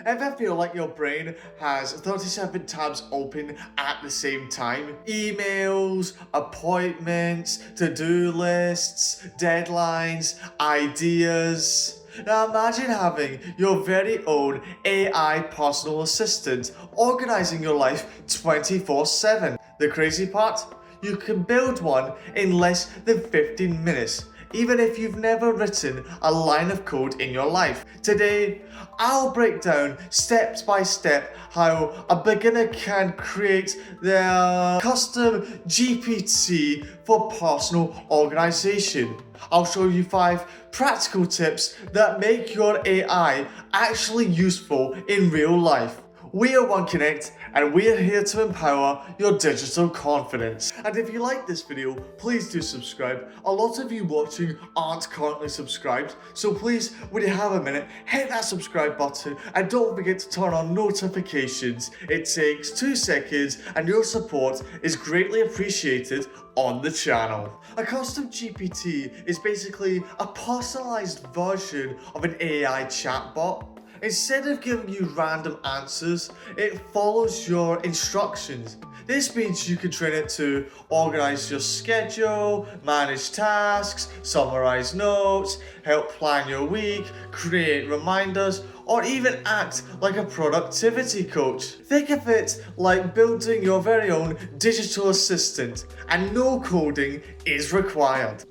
Ever feel like your brain has 37 tabs open at the same time? Emails, appointments, to-do lists, deadlines, ideas. Now imagine having your very own AI personal assistant organizing your life 24/7. The crazy part? You can build one in less than 15 minutes, even if you've never written a line of code in your life. Today, I'll break down step by step how a beginner can create their custom GPT for personal organization. I'll show you 5 practical tips that make your AI actually useful in real life. We are Connect, and we are here to empower your digital confidence. And if you like this video, please do subscribe. A lot of you watching aren't currently subscribed, so please, when you have a minute, hit that subscribe button and don't forget to turn on notifications. It takes 2 seconds and your support is greatly appreciated on the channel. A custom GPT is basically a personalized version of an AI chatbot. Instead of giving you random answers, it follows your instructions. This means you can train it to organize your schedule, manage tasks, summarize notes, help plan your week, create reminders, or even act like a productivity coach. Think of it like building your very own digital assistant, and no coding is required.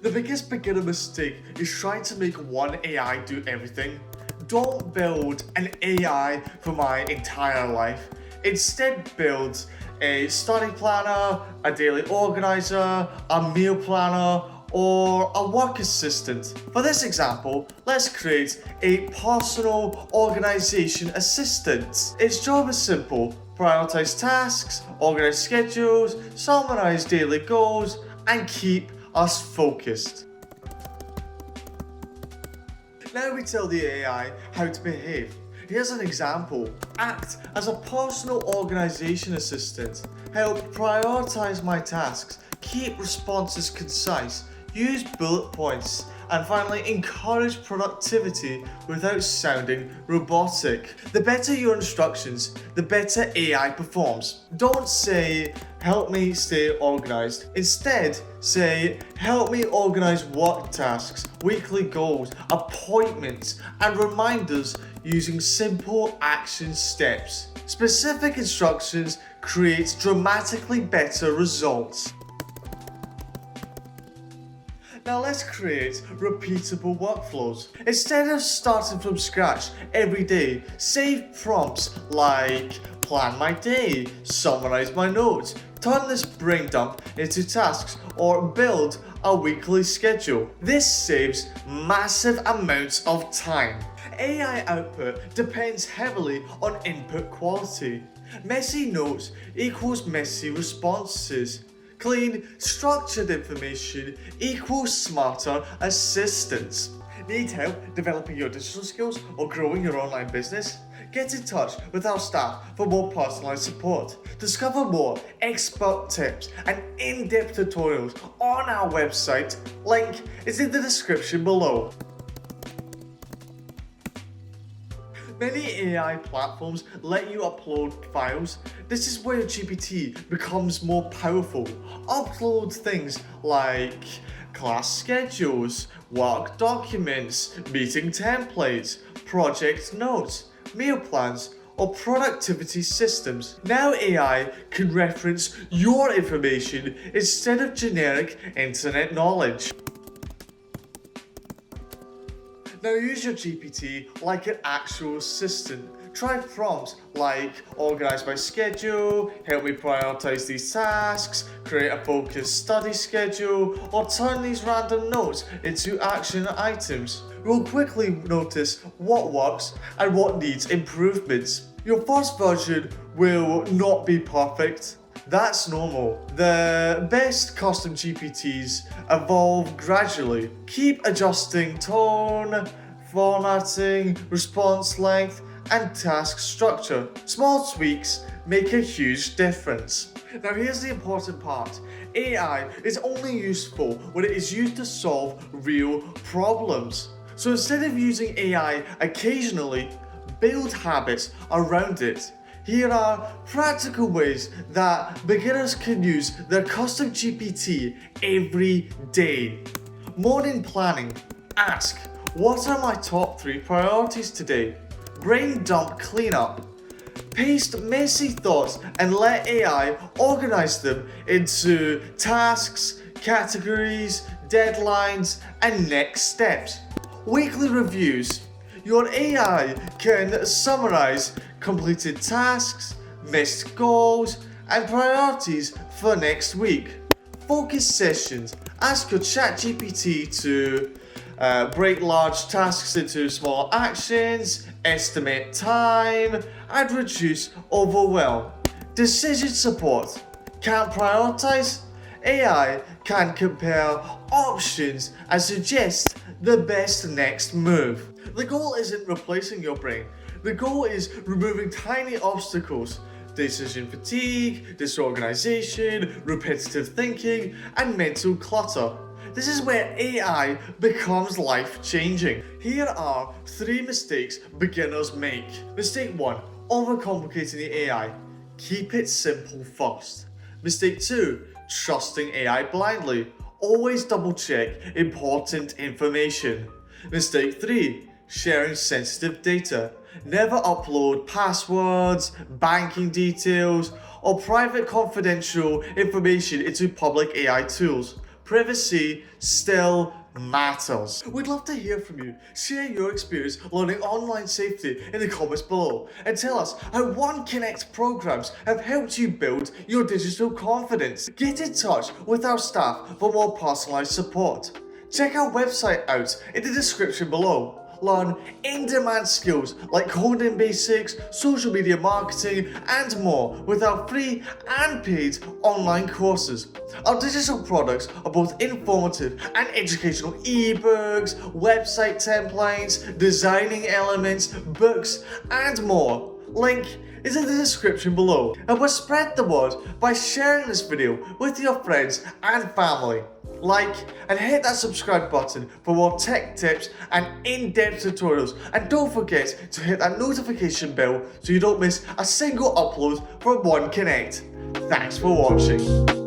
The biggest beginner mistake is trying to make one AI do everything. Don't build an AI for my entire life. Instead, build a study planner, a daily organizer, a meal planner, or a work assistant. For this example, let's create a personal organization assistant. Its job is simple: prioritize tasks, organize schedules, summarize daily goals, and keep us focused. Now we tell the AI how to behave. Here's an example. Act as a personal organization assistant. Help prioritize my tasks. Keep responses concise. Use bullet points. And finally, encourage productivity without sounding robotic. The better your instructions, the better AI performs. Don't say, help me stay organized. Instead, say, help me organize work tasks, weekly goals, appointments, and reminders using simple action steps. Specific instructions create dramatically better results. Now let's create repeatable workflows. Instead of starting from scratch every day, save prompts like plan my day, summarize my notes, turn this brain dump into tasks, or build a weekly schedule. This saves massive amounts of time. AI output depends heavily on input quality. Messy notes equals messy responses. Clean, structured information equals smarter assistants. Need help developing your digital skills or growing your online business? Get in touch with our staff for more personalized support. Discover more expert tips and in-depth tutorials on our website. Link is in the description below. Many AI platforms let you upload files. This is where GPT becomes more powerful. Upload things like class schedules, work documents, meeting templates, project notes, meal plans, or productivity systems. Now AI can reference your information instead of generic internet knowledge. Now use your GPT like an actual assistant. Try prompts like organize my schedule, help me prioritize these tasks, create a focused study schedule, or turn these random notes into action items. You'll quickly notice what works and what needs improvements. Your first version will not be perfect. That's normal. The best custom GPTs evolve gradually. Keep adjusting tone, formatting, response length, and task structure. Small tweaks make a huge difference. Now here's the important part. AI is only useful when it is used to solve real problems. So instead of using AI occasionally, build habits around it. Here are practical ways that beginners can use their custom GPT every day. Morning planning. Ask, what are my top 3 priorities today? Brain dump cleanup. Paste messy thoughts and let AI organize them into tasks, categories, deadlines, and next steps. Weekly reviews. Your AI can summarize completed tasks, missed goals, and priorities for next week. Focus sessions. Ask your ChatGPT to break large tasks into small actions, estimate time, and reduce overwhelm. Decision support. Can't prioritize? AI can compare options and suggest the best next move. The goal isn't replacing your brain. The goal is removing tiny obstacles. Decision fatigue, disorganization, repetitive thinking, and mental clutter. This is where AI becomes life-changing. Here are 3 mistakes beginners make. Mistake 1. Overcomplicating the AI. Keep it simple first. Mistake 2. Trusting AI blindly. Always double-check important information. Mistake 3. Sharing sensitive data. Never upload passwords, banking details, or private confidential information into public AI tools. Privacy still matters. We'd love to hear from you. Share your experience learning online safety in the comments below and tell us how Connect programs have helped you build your digital confidence. Get in touch with our staff for more personalized support. Check our website out in the description below. Learn in-demand skills like coding basics, social media marketing, and more with our free and paid online courses. Our digital products are both informative and educational ebooks, website templates, designing elements, books, and more. Link is in the description below. And we'll spread the word by sharing this video with your friends and family. Like and hit that subscribe button for more tech tips and in-depth tutorials, and don't forget to hit that notification bell so you don't miss a single upload from Connect. Thanks for watching.